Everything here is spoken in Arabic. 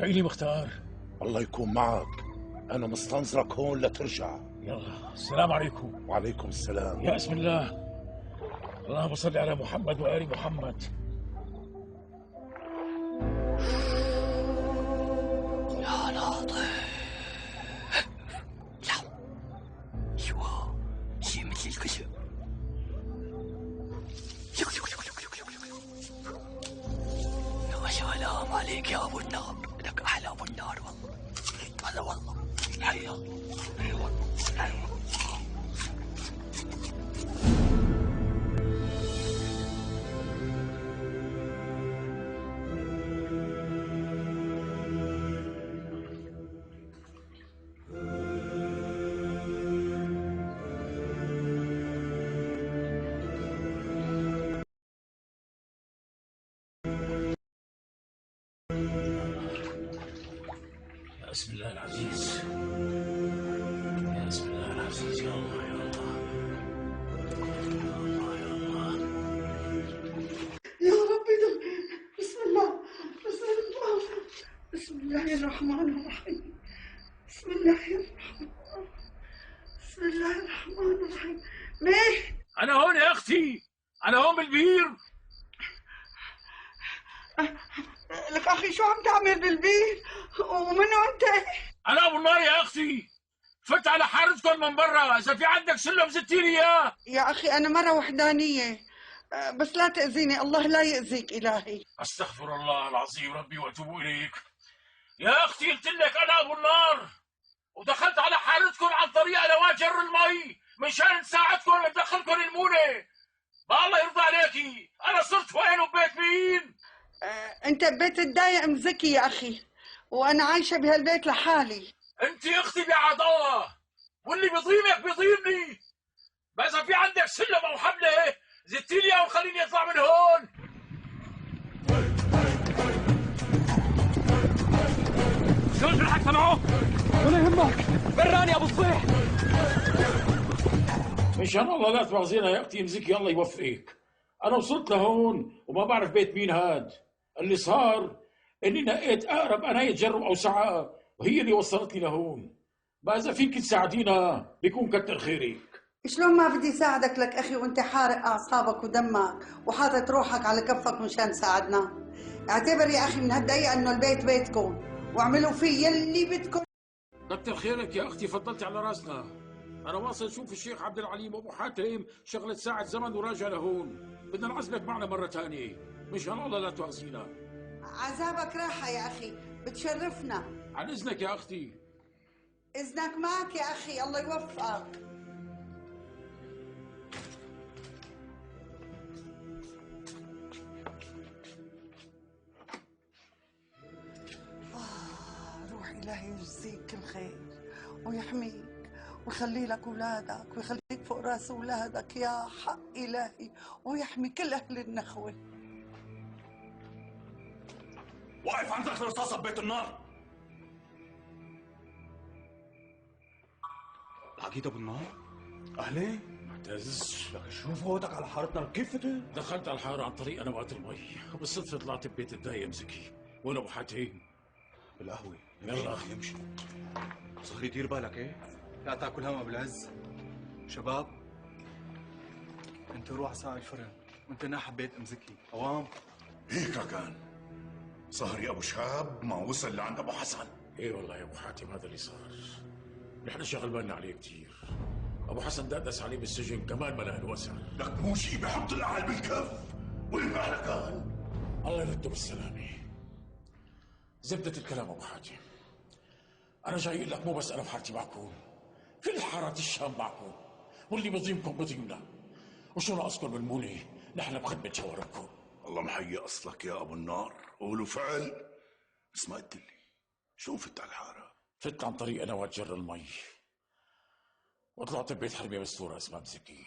ادعي لي مختار. الله يكون معك. أنا مستنظرك هون لترجع. يلا السلام عليكم. وعليكم السلام. يا بسم الله. اللهم صل على محمد وآل محمد. يا لطيف. لا ايوه شيء مثل الكشف. يا سلام عليك يا ابو النار، لك احلى ابو النار والله. هذا والله حيا. ايوه ايوه. بسم الله العزيز. يا بسم الله العزيز. يا الله يا الله يا الله يا الله. يا ربي بسم الله بسم الله بسم الله الرحمن الرحيم. بسم الله الرحمن الرحيم. بسم الله الرحمن الرحيم. مين؟ أنا هون يا أختي، أنا هون بالبير. لك أخي شو عم تعمل بالبيت؟ ومنو أنت؟ أنا أبو النار يا أختي. فت على حارتكم من برا، إذا في عندك سلم زتي لي إياه. يا أخي أنا مرة وحدانية، بس لا تأذيني، الله لا يأذيك إلهي. أستغفر الله العظيم ربي وأتوب إليك. يا أختي قلت لك أنا أبو النار، ودخلت على حارتكم عن طريق أدوات جر المي مشان نساعدكم ندخلكم المونة. بالله يرضى عليكي، أنا صرت وين وبيت مين؟ أنت ببيت الدايق مزكي يا أخي، وأنا عايشة بهالبيت لحالي. أنت أختي بعد الله، واللي بيضيمك بيضيمني. بس إذا في عندك سلم أو حبلة زتي لي إياه وخليني أطلع من هون. شلون تلحقت معه؟ ولا يهمك، براني ابو صبيح. مشان الله لا تواخذينا يا اختي، امسكي الله يوفقك. انا وصلت لهون وما بعرف بيت مين هاد. اللي صار اني نقيت اقرب قناية جر او سعاء، وهي اللي وصلتني لهون. بقى اذا فيك تساعدينا بيكون كتر خيرك. شلون ما بدي ساعدك لك أخي وأنت حارق أعصابك ودمك وحاطط روحك على كفك مشان تساعدنا؟ اعتبر يا أخي من هالدقيقة إنه البيت بيتكم واعملوا فيه يلي بدكم. كتر خيرك يا اختي، فضلتي على راسنا. انا واصل شوف الشيخ عبد العليم وابو حاتم شغله ساعه زمن وراجع لهون. بدنا نعزلك معنا مره ثانيه، مشان الله لا تواخذينا. عذابك راحة يا أخي، بتشرفنا. عن اذنك يا اختي. إذنك معك يا أخي، الله يوفقك. روح إلهي يجزيك كل خير ويحميك ويخلي لك أولادك ويخليك فوق راس أولادك يا حق إلهي، ويحمي كل أهل النخوة. واقف عندك رصاصة ببيت النار. لقيت ابو النار؟ اهلين معتز، لك شو فوتك على حارتنا كيف فتت؟ دخلت على الحاره عن طريق قنوات المي، وبالصدفه طلعت ببيت الداية مزكي. وين ابو حاتم؟ بالقهوة. يلا يمشي. صغير دير بالك ايه؟ لا تاكل هوا بالعز. شباب انت روح ساعة الفرن وانت ناحب بيت ام زكي، قوام. هيك كان صهر يا ابو شهاب ما وصل لعند ابو حسن. ايه والله يا ابو حاتم هذا اللي صار. نحن شغل بالنا عليه كثير. ابو حسن دقدس عليه بالسجن كمان ما لقى الوسع. لك مو شي بحط العقل بالكف. وين اهلك كان؟ الله يرده بالسلامه. زبدة الكلام ابو حاتم، انا جاي لك مو بس انا بحارتي معكم، كل حارات الشام معكم، واللي بضيمكم بضيمنا. وشو ناقصكم بالمونه؟ نحن بخدمه جواربكم. الله محيي اصلك يا ابو النار، قول وفعل. بس ما قلت لي شو فت على الحاره؟ فت عن طريق قنوات جر المي، وطلعت ببيت حرمه مستوره اسمها مزكي.